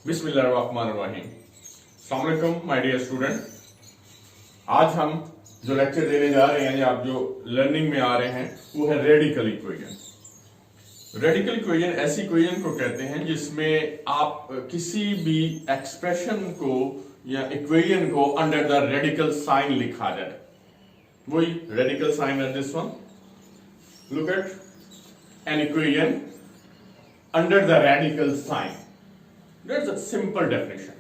बिस्मिल्लाहिर्रहमानिर्रहीम। अस्सलाम वालेकुम माय डियर स्टूडेंट। आज हम जो लेक्चर देने जा रहे हैं या आप जो लर्निंग में आ रहे हैं वो है रेडिकल इक्वेशन। रेडिकल इक्वेशन ऐसी इक्वेशन को कहते हैं जिसमें आप किसी भी एक्सप्रेशन को या इक्वेशन को अंडर द रेडिकल साइन लिखा जाए। वही रेडिकल साइन है this one. Look at an equation under the radical sign. That's a simple definition।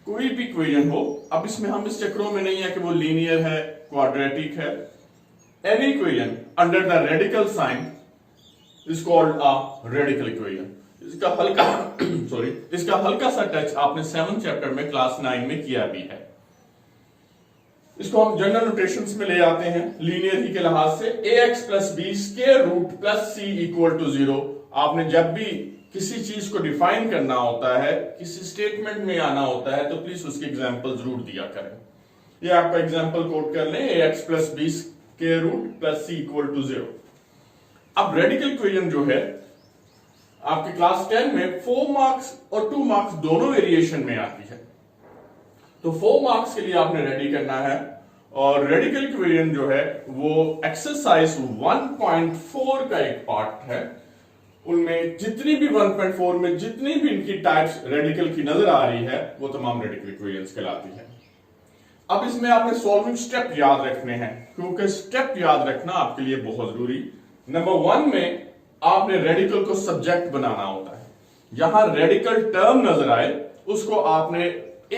कोई भी इक्वेशन हो, अब इसमें हम इस चक्रों में नहीं है कि वो लीनियर है, क्वाड्रेटिक है। Any equation under the radical sign is called a radical equation. इसका हल्का सा टच आपने 7th चैप्टर में क्लास 9 में किया भी है। इसको हम जनरल नोटेशंस में ले आते हैं लीनियर ही के लिहाज से। ax plus b square root plus c equal to 0। आपने जब भी किसी चीज को डिफाइन करना होता है, किसी स्टेटमेंट में आना होता है, तो प्लीज उसके एग्जांपल जरूर दिया करें। ये आपका एग्जांपल कोट कर लें, ax plus b square root plus c equal to 0। अब रेडिकल इक्वेशन जो है आपके क्लास 10 में 4 मार्क्स और 2 मार्क्स दोनों वेरिएशन में आती है। तो 4 मार्क्स के लिए आपने रेडी करना है। और रेडिकल इक्वेशन जो है वो एक्सरसाइज 1.4 का एक पार्ट है। उनमें जितनी भी 1.4 में जितनी भी इनकी टाइप्स रेडिकल की नजर आ रही है वो तमाम रेडिकल इक्वेशंस कहलाती है। अब इसमें आपने सॉल्विंग स्टेप याद रखने हैं, क्योंकि स्टेप याद रखना आपके लिए बहुत जरूरी। नंबर 1 में आपने रेडिकल को सब्जेक्ट बनाना होता है। यहां रेडिकल टर्म नजर आए उसको आपने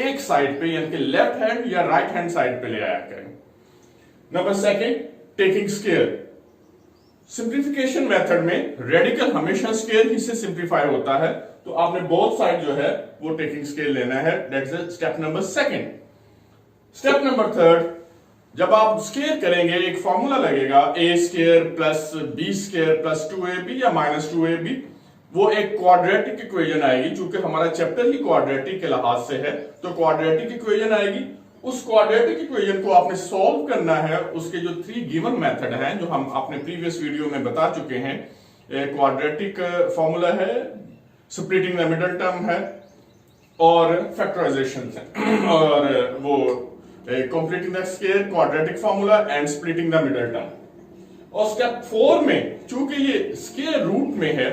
एक साइड पे यानी कि लेफ्ट हैंड या राइट हैंड साइड पे ले आया करें। Number 2 taking square. Simplification method में रेडिकल हमेशा स्क्वायर ही से सिंप्लीफाई होता है, तो आपने बोथ साइड जो है वो टेकिंग स्क्वायर लेना है। That's step number 2। Step number 3, जब आप स्क्वायर करेंगे एक फॉर्मूला लगेगा a square plus b square plus 2ab या माइनस 2ab। वो एक क्वाड्रेटिक इक्वेशन आएगी। चूंकि हमारा चैप्टर ही क्वाड्रेटिक के लिहाज से है तो क्वाड्रेटिक इक्वेशन आएगी। उस क्वाड्रेटिक इक्वेशन को आपने सॉल्व करना है। उसके जो 3 गिवन मेथड हैं जो हम अपने प्रीवियस वीडियो में बता चुके हैं। क्वाड्रेटिक फॉर्मूला है, स्प्लिटिंग द मिडल टर्म है और फैक्टराइजेशन है और वो completing the square, quadratic formula and splitting the middle term. और स्टेप 4 में चूंकि ये स्क्वायर रूट में है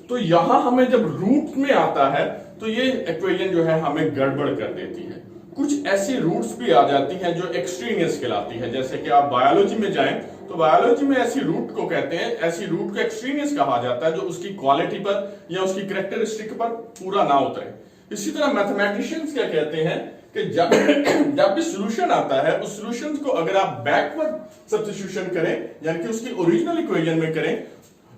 तो यहां हमें जब रूट में आता है तो ये इक्वेशन जो है हमें गड़बड़ कर देती है। कुछ ऐसी रूट्स भी आ जाती हैं जो एक्सट्रीनियस कहलाती है। जैसे कि आप बायोलॉजी में जाएं तो बायोलॉजी में ऐसी रूट को कहते हैं, ऐसी रूट को एक्सट्रीनियस कहा जाता है जो उसकी क्वालिटी पर या उसकी कैरेक्टरिस्टिक पर पूरा ना उतरे। इसी तरह मैथमेटिशियंस क्या कहते हैं कि जब भी सॉल्यूशन आता है उस सॉल्यूशन को अगर आप बैकवर्ड सब्स्टिट्यूशन करें यानी कि उसकी ओरिजिनल इक्वेशन में करें,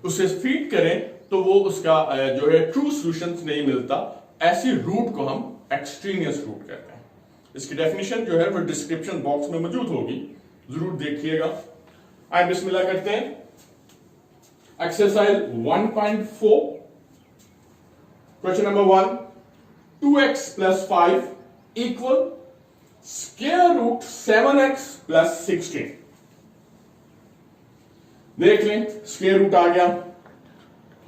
उसे फीड करें, तो वो उसका जो है ट्रू सॉल्यूशन नहीं मिलता। ऐसी रूट को हम एक्सट्रीनियस रूट कहते हैं। इसकी डेफिनेशन जो है वो डिस्क्रिप्शन बॉक्स में मौजूद होगी, जरूर देखिएगा। आइए बिस्मिल्लाह करते हैं। Exercise 1.4 question number 1, 2x plus 5 equal square root 7x plus 16। देख लें, स्क्वायर रूट आ गया।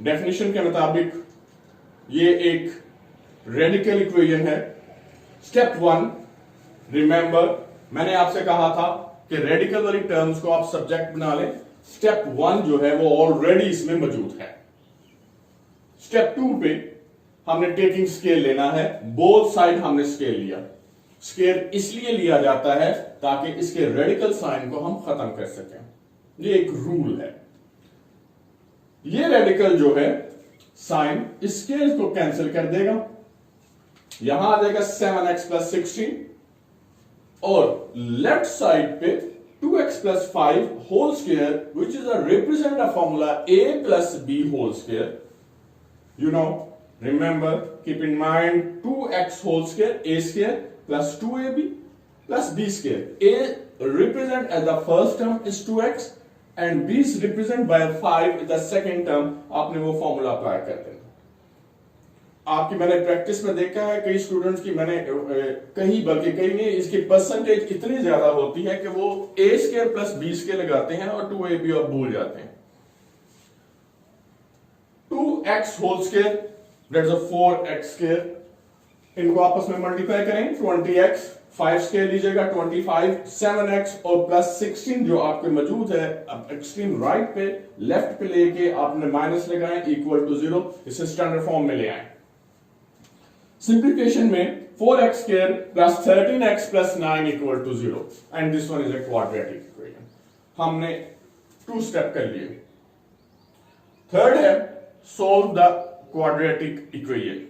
डेफिनेशन के मुताबिक ये एक रेडिकल इक्वेशन है। स्टेप 1, रिमेंबर मैंने आपसे कहा था कि रेडिकल वाली टर्म्स को आप सब्जेक्ट बना लें। स्टेप 1 जो है वो ऑलरेडी इसमें मौजूद है। स्टेप 2 पे हमने टेकिंग स्केल लेना है। बोथ साइड हमने स्केल लिया। स्केल इसलिए लिया जाता है ताकि इसके रेडिकल साइन को हम खत्म कर सकें। ये एक रूल है। ये रेडिकल जो है साइन इस स्केल को कैंसिल कर देगा। यहां आ जाएगा 7x प्लस 16 और लेफ्ट साइड पे 2x plus 5 whole square which is a represent a formula a plus b whole square. You know, remember, keep in mind 2x whole square a square plus 2ab plus b square. a represent as the first term is 2x and b is represent by 5 is the second term। आपने वो formula apply कर देना। आपकी मैंने practice में देखा है कई स्टूडेंट्स की, मैंने बल्कि कई नहीं, इसकी परसेंटेज इतनी ज्यादा होती है कि वो a square plus b square लगाते हैं और 2ab और भूल जाते हैं। 2x whole square that's a 4x square इनको आपस में मल्टीप्लाई करें 20x 5 स्केयर लीजिएगा 25 7x और प्लस 16 जो आपके मौजूद है अब एक्सट्रीम राइट पे लेफ्ट पे लेके आपने माइनस लगाए इक्वल टू 0 इसे स्टैंडर्ड फॉर्म में ले आए। सिंप्लीफिकेशन में 4x square plus 13x plus 9 equal to 0 and this one is a quadratic equation. हमने 2 स्टेप कर लिए। थर्ड है सोल्व द क्वाड्रेटिक इक्वेशन।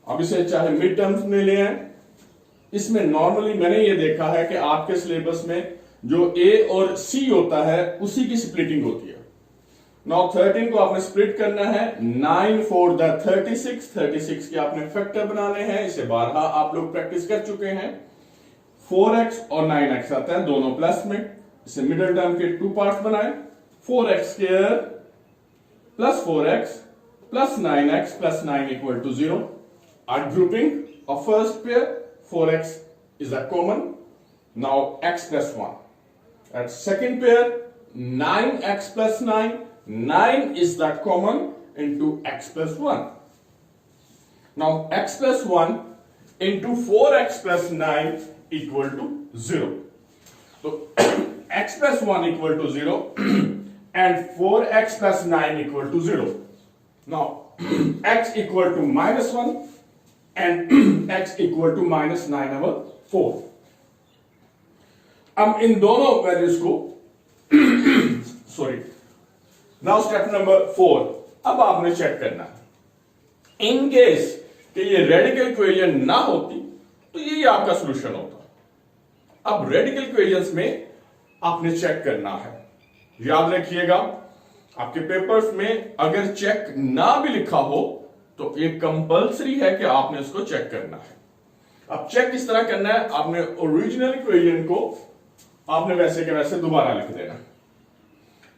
अब इसे चाहे मिड टर्म्स में ले आए। इसमें नॉर्मली मैंने ये देखा है कि आपके सिलेबस में जो a और c होता है उसी की स्प्लिटिंग होती है। नाउ 13 को आपने स्प्लिट करना है 9 4 द 36 के आपने फैक्टर बनाने हैं। इसे बारहा आप लोग प्रैक्टिस कर चुके हैं। 4x और 9x आता है दोनों प्लस में। इसे मिडिल टर्म के 2 पार्ट्स बनाए 4x square plus 4x plus 9x plus 9 equal to 0। Our grouping of first pair 4x is a common. Now x plus 1. At second pair 9x plus 9. 9 is that common into x plus 1. Now x plus 1 into 4x plus 9 equal to 0. So x plus 1 equal to 0 and 4x plus 9 equal to 0. Now x equal to minus 1 and x equal to minus 9 over 4. अब इन दोनों values को sorry now step number 4। अब आपने check करना in case कि ये radical equation ना होती तो ये आपका सॉल्यूशन होता। अब रेडिकल इक्वेशंस में आपने चेक करना है। याद रखिएगा आपके पेपर्स में अगर चेक ना भी लिखा हो तो ये कंपलसरी है कि आपने इसको चेक करना है। अब चेक किस तरह करना है, आपने ओरिजिनल इक्वेशन को आपने वैसे के वैसे दोबारा लिख देना।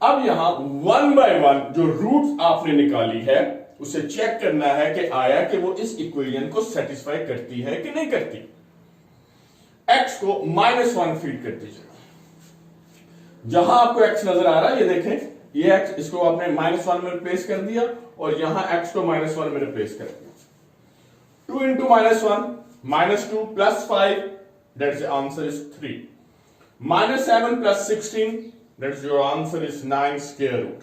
अब यहां 1 बाय 1 जो रूट्स आपने निकाली है उसे चेक करना है कि आया कि वो इस इक्वेशन को सेटिस्फाई करती है कि नहीं करती। x को -1 फीड कर दीजिएगा। जहां आपको x नजर आ रहा है ये देखें, ये x इसको आपने -1 में रिप्लेस कर दिया और यहां x को -1 में रिप्लेस कर दिया। 2 into -1 -2 plus 5 that's the answer is 3. -7 plus 16 that's your answer is 9 square root.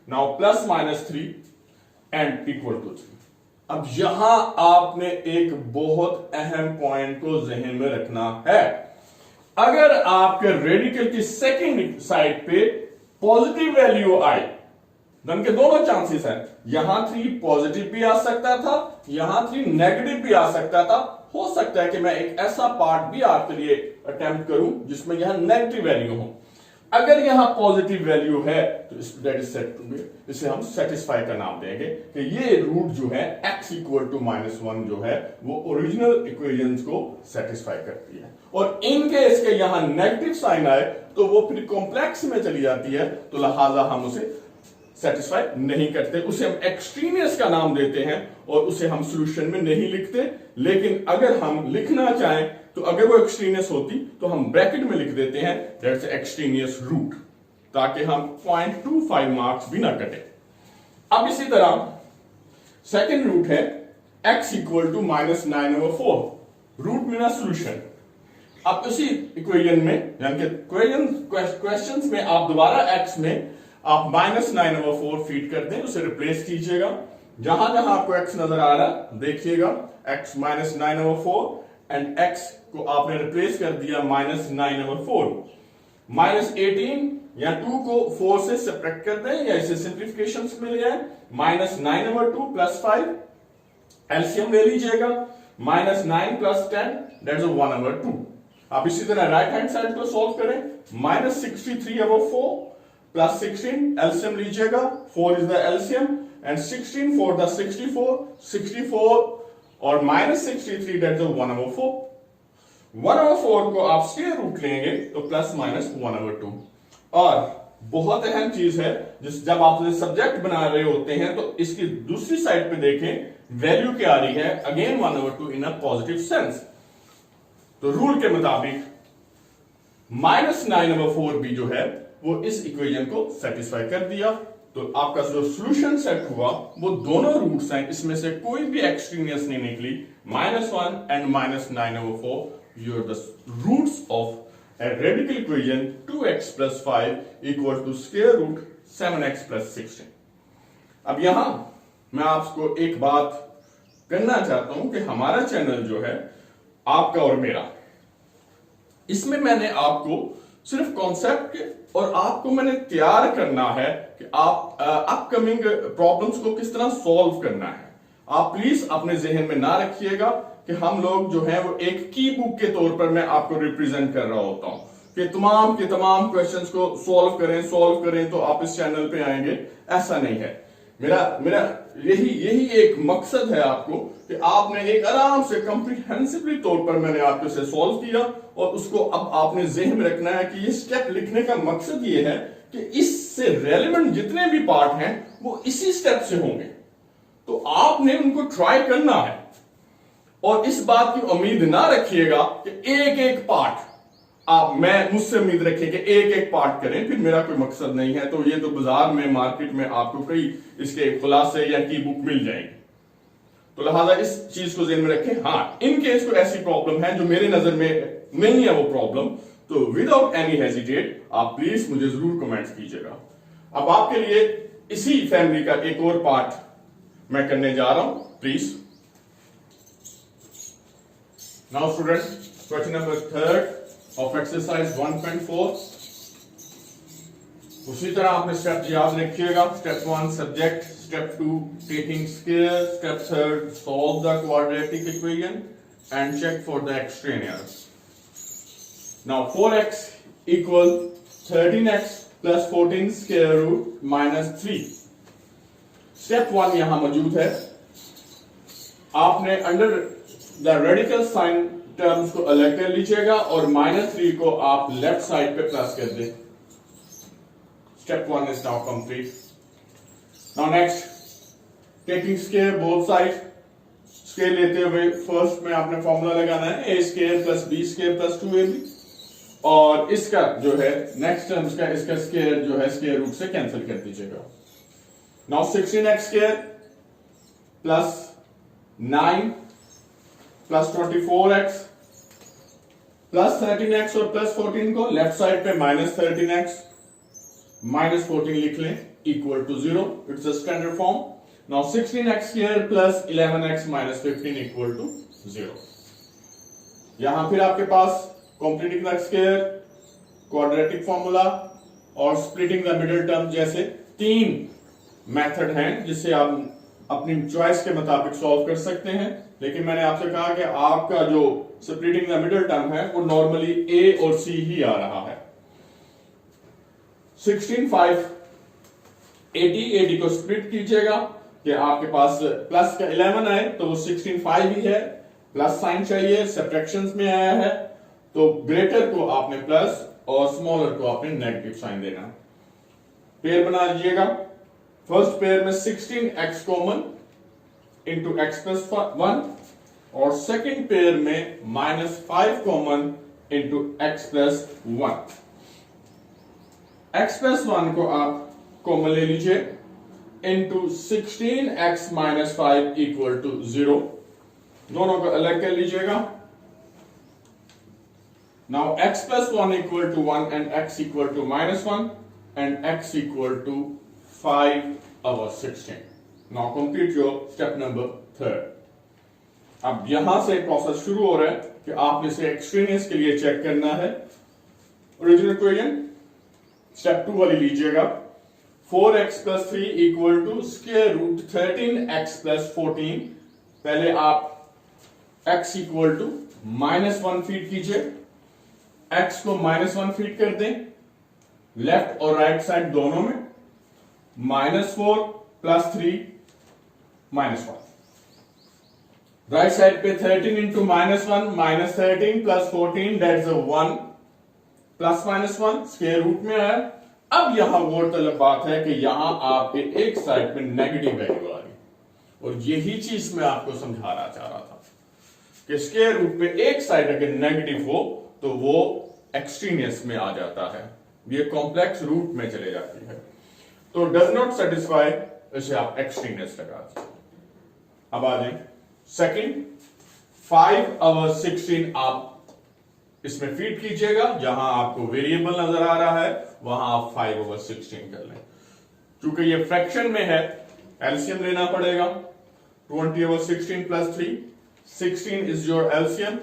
Now plus -3 and equal to 3. अब यहां आपने एक बहुत अहम पॉइंट को जहन में रखना है। अगर आपके रेडिकल की सेकंड साइड पे पॉजिटिव वैल्यू आई धन के दोनों चांसेस हैं। यहां 3 पॉजिटिव भी आ सकता था, यहां 3 नेगेटिव भी आ सकता था। हो सकता है कि मैं एक ऐसा पार्ट भी आपके लिए अटेम्प्ट करूं जिसमें यहां नेगेटिव वैल्यू हो। अगर यहां पॉजिटिव वैल्यू है तो that is set to be, इसे हम सेटिस्फाई का नाम देंगे कि ये रूट जो है x इक्वल टू -1 जो है वो ओरिजिनल इक्वेशंस को सेटिस्फाई करती है। और इन केस के यहां नेगेटिव साइन आए तो वो फिर कॉम्प्लेक्स में चली जाती है, तो लिहाजा हम उसे सेटिस्फाई नहीं करते, उसे हम एक्सट्रीनियस का नाम देते हैं और उसे हम सॉल्यूशन में नहीं लिखते। लेकिन अगर हम लिखना चाहें तो अगर वो एक्सट्रीनियस होती तो हम ब्रैकेट में लिख देते हैं दैट्स एक्सट्रीनियस रूट, ताकि हम 0.25 मार्क्स भी ना कटे। अब इसी तरह सेकंड रूट है x इक्वल टू -9/4, रूट मीना सॉल्यूशन। अब इसी इक्वेशन में यानी कि क्वेश्चंस में आप दोबारा x में आप -9/4 फीड कर दें, उसे रिप्लेस कीजिएगा। जहां जहां आपको x नजर आ रहा है देखिएगा x -9/4 एंड x को आपने रिप्लेस कर दिया -9/4। -18 या 2 को 4 से सब्ट्रैक्ट कर दें या इसे सिंप्लीफिकेशन में ले आए। -9/2 + 5 एलसीएम ले लीजिएगा। -9 + 10 दैट्स 1/2। आप इसी तरह राइट हैंड साइड को सॉल्व करें। -63/4 + 16 एलसीएम लीजिएगा। 4 is the LCM and 16 4 the 64 और -63 दैट्स 1/4। 1/4 को आप स्क्वायर रूट लेंगे तो ±1/2। और बहुत अहम चीज है जब आप सब्जेक्ट बना रहे होते हैं तो इसकी दूसरी साइड पे देखें वैल्यू क्या आ रही है, again 1/2 in a positive sense. तो रूल के मुताबिक -9/4 भी जो है वो इस इक्वेशन को सेटिस्फाई कर दिया। तो आपका जो सॉल्यूशन सेट हुआ वो दोनों रूट्स हैं, इसमें से कोई भी एक्सट्रीनियस नहीं निकली, -1 and -9/4 are the roots of a radical equation 2x + 5 equal to square root 7x + 16। अब यहां मैं आपको एक बात करना चाहता हूं कि हमारा चैनल जो है आपका और मेरा, इसमें मैंने आपको सिर्फ कॉन्सेप्ट और आपको मैंने तैयार करना है कि आप अपकमिंग प्रॉब्लम्स को किस तरह सॉल्व करना है। आप प्लीज अपने जहन में ना रखिएगा कि हम लोग जो है वो एक की बुक के तौर पर मैं आपको रिप्रेजेंट कर रहा होता हूं कि तमाम के तमाम क्वेश्चंस को सॉल्व करें तो आप इस चैनल पे आएंगे, ऐसा नहीं है। मेरा यही एक मकसद है आपको कि आपने एक आराम से कॉम्प्रिहेंसिवली तौर पर मैंने आपको इसे सॉल्व किया और उसको अब आपने जहन में रखना है कि ये स्टेप लिखने का मकसद ये है कि इससे रेलेवेंट जितने भी पार्ट हैं वो इसी स्टेप से होंगे, तो आपने उनको ट्राई करना है। और इस बात की उम्मीद ना रखिएगा कि एक एक पार्ट मैं मुझसे उम्मीद रखिए कि एक एक पार्ट करें, फिर मेरा कोई मकसद नहीं है। तो ये तो बाजार में मार्केट में आपको कई इसके खुलासे या की बुक मिल जाएंगे, तो लिहाजा इस चीज को ध्यान में रखें। हाँ, इन केस कोई ऐसी प्रॉब्लम है जो मेरे नजर में नहीं है वो प्रॉब्लम, तो विदाउट एनी हेजिटेट आप प्लीज मुझे जरूर कमेंट कीजिएगा। अब आपके लिए इसी फैमिली का एक और पार्ट मैं करने जा रहा हूं, please. Now student, question number 3 of exercise 1.4। उसी तरह आपने स्टेप याद रखिएगा। Step 1 subject, step 2 taking square, step 3 solve the quadratic equation and check for the extraneous. Now 4x equal 13x + 14 square root -3। Step 1 यहां मौजूद है। आपने under the radical sign terms को अलग कर लीजिएगा और -3 को आप लेफ्ट साइड पे प्लस कर दें। Step 1 is now complete. Now next, taking square both side. Square लेते हुए फर्स्ट में आपने फॉर्मूला लगाना है a² + b² + 2ab, और इसका जो है नेक्स्ट टर्म्स का इसका स्क्वायर जो है स्क्वायर रूट से कैंसिल कर दीजिएगा। नाउ 16x² + 9 + 24x + 13x और +14 को लेफ्ट साइड पे -13x -14 लिख लें equal to 0। It's a standard form. Now 16x² + 11x -15 equal to 0। यहां फिर आपके पास completing the square, quadratic formula और स्प्लिटिंग द मिडिल टर्म जैसे 3 मेथड हैं जिससे आप अपनी चॉइस के मुताबिक सॉल्व कर सकते हैं। लेकिन मैंने आपसे कहा कि आपका जो स्प्लिटिंग द मिडिल टर्म है वो नॉर्मली A और C ही आ रहा है। 16 5 80 को स्प्लिट कीजिएगा कि आपके पास प्लस का 11 आए तो वो 16 5 ही है, प्लस साइन चाहिए, सब्ट्रैक्शंस में आया है तो ग्रेटर को आपने प्लस और स्मॉलर को आपने नेगेटिव साइन देना। पेयर बना लीजिएगा। फर्स्ट पेयर में 16x कॉमन इंटू x + 1 और सेकेंड पेयर में -5 कॉमन इंटू x + 1। x + 1 को आप कॉमन ले लीजिए इंटू 16x - 5 इक्वल टू 0। दोनों को अलग कर लीजिएगा। Now x + 1 equal to 1 and x equal to -1 and x equal to 5/16। Now complete your step number 3। अब यहां से प्रोसेस शुरू हो रहा है कि आपने इसे एक्सट्रेनियस के लिए चेक करना है। ओरिजिनल इक्वेशन स्टेप 2 वाली लीजिएगा। 4x + 3 equal to square root 13x + 14। पहले आप x इक्वल टू -1 फीड कीजिए, x को -1 फीड कर दें लेफ्ट और राइट साइड दोनों में। -4 + 3 -1। राइट साइड पे 13 इंटू -1 -13 + 14 दैट्स 1 + -1 स्क्वायर रूट में आया। अब यहां गौरतलब बात है कि यहां आपके एक साइड पे नेगेटिव वैल्यू आ रही, और यही चीज मैं आपको समझाना चाह रहा था कि स्क्वायर रूट पे एक साइड अगर नेगेटिव हो तो वो एक्सट्रीनियस में आ जाता है, ये कॉम्प्लेक्स रूट में चले जाती है। तो डज नॉट सेटिस्फाई, इसे आप एक्सट्रीनियस लगा दीजिए। अब आ जाए सेकंड, 5/16 आप इसमें फीड कीजिएगा, जहां आपको वेरिएबल नजर आ रहा है वहां आप 5/16 कर लें। क्योंकि ये फ्रैक्शन में है, एलसीएम लेना पड़ेगा। 20/16 plus 3, 16 is your LCM.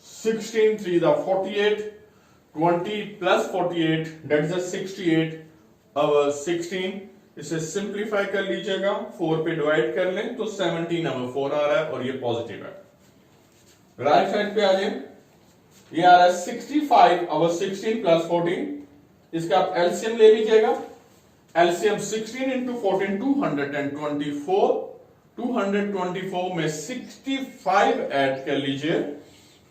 16 3 the 48, 20 plus 48 that is a 68/16। इसे सिंप्लीफाई कर लीजिएगा, 4 पे डिवाइड कर लें तो 17/4 आ रहा है और ये पॉजिटिव है। राइट साइड पे आ जाए, ये आ रहा है 65/16 प्लस 14। इसका आप एलसीएम ले लीजिएगा। एलसीएम 16 इंटू 14 224, 224 में 65 ऐड कर लीजिए,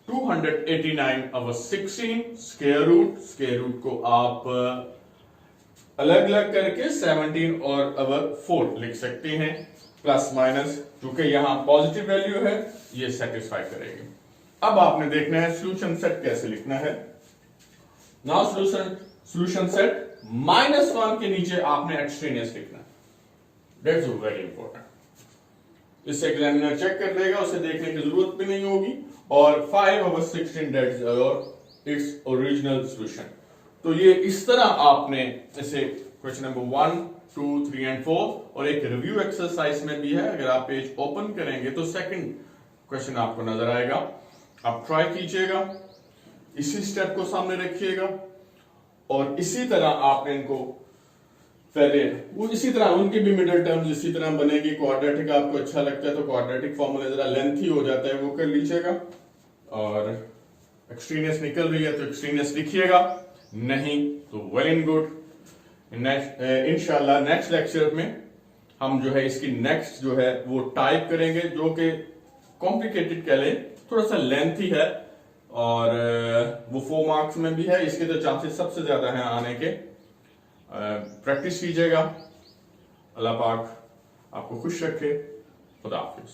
289/16 स्क्वायर रूट को आप अलग अलग करके 17 और 4 लिख सकते हैं, प्लस माइनस, क्योंकि यहां पॉजिटिव वैल्यू है, ये सेटिस्फाई करेगी। अब आपने देखना है सॉल्यूशन सेट कैसे लिखना है। नाउ सॉल्यूशन सेट -1 के नीचे आपने एक्सट्रीनियस लिखना है, दैट्स वेरी इंपॉर्टेंट। इससे एग्जामिनर चेक कर लेगा, उसे देखने की जरूरत भी नहीं होगी। और 5/16 दैट्स इट्स ओरिजिनल सॉल्यूशन। तो ये इस तरह आपने इसे क्वेश्चन नंबर 1, 2, 3 एंड 4 और एक रिव्यू एक्सरसाइज में भी है, अगर आप पेज ओपन करेंगे तो सेकंड क्वेश्चन आपको नजर आएगा। आप ट्राई कीजिएगा, इसी स्टेप को सामने रखिएगा और इसी तरह आपने इनको पहले वो इसी तरह उनकी भी मिडिल टर्म्स इसी तरह बनेगी। क्वाड्रेटिक आपको अच्छा लगता है तो क्वाड्रेटिक फॉर्मूला जरा लेंथी हो जाता है, वो कर लीजिएगा। और एक्सट्रीनियस निकल रही है तो एक्सट्रीनियस लिखिएगा, नहीं तो वेल एंड गुड। इंशाल्लाह नेक्स्ट लेक्चर में हम जो है इसकी नेक्स्ट जो है वो टाइप करेंगे, जो कि कॉम्प्लिकेटेड कह लें, थोड़ा सा लेंथी है और वो 4 मार्क्स में भी है। इसके तो चांसेस सबसे ज्यादा हैं आने के। प्रैक्टिस कीजिएगा। अल्लाह पाक आपको खुश रखे। खुदा हाफिज।